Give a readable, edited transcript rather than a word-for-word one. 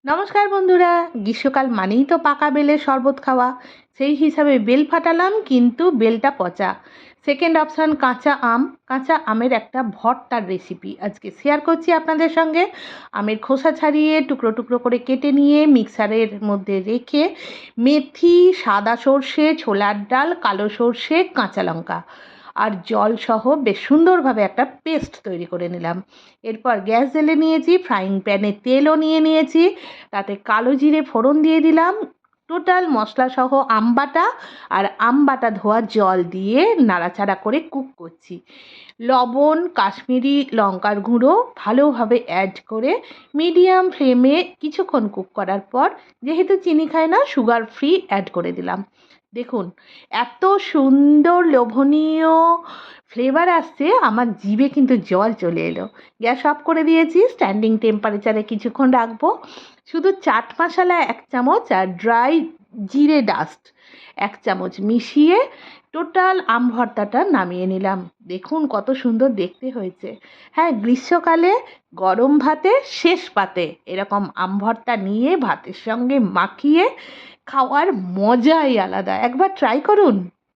নমস্কার বন্ধুরা, গ্রীষ্মকাল মানেই তো পাকা বেলের শরবত খাওয়া। সেই হিসাবে বেল ফাটালাম, কিন্তু বেলটা পচা। সেকেন্ড অপশান কাঁচা আমের একটা ভর্তার রেসিপি আজকে শেয়ার করছি আপনাদের সঙ্গে। আমের খোসা ছাড়িয়ে টুকরো টুকরো করে কেটে নিয়ে মিক্সারের মধ্যে রেখে মেথি, সাদা সর্ষে, ছোলার ডাল, কালো সর্ষে, কাঁচা লঙ্কা আর জল সহ বেশ সুন্দরভাবে একটা পেস্ট তৈরি করে নিলাম। এরপর গ্যাস জ্বেলে নিয়েছি, ফ্রাইং প্যানে তেলও নিয়েছি, তাতে কালো জিরে ফোড়ন দিয়ে দিলাম। টোটাল মশলা সহ আম বাটা ধোয়া জল দিয়ে নাড়াচাড়া করে কুক করছি। লবণ, কাশ্মীরি লঙ্কার গুঁড়ো ভালোভাবে অ্যাড করে মিডিয়াম ফ্লেমে কিছুক্ষণ কুক করার পর, যেহেতু চিনি খায় না, সুগার ফ্রি অ্যাড করে দিলাম। দেখুন, এত সুন্দর লোভনীয় ফ্লেভার আসছে, আমার জিভে কিন্তু জল চলে এলো। গ্যাস অফ করে দিয়েছি, স্ট্যান্ডিং টেম্পারেচারে কিছুক্ষণ রাখবো। শুধু চাট মশলা 1 চামচ আর ড্রাই জিরে ডাস্ট 1 চামচ মিশিয়ে টোটাল আম ভর্তাটা নামিয়ে নিলাম। দেখুন কত সুন্দর দেখতে হয়েছে। হ্যাঁ, গ্রীষ্মকালে গরম ভাতে শেষ পাতে এরকম আম ভর্তা নিয়ে ভাতের সঙ্গে মাখিয়ে খাওয়ার মজাই আলাদা। একবার ট্রাই করুন।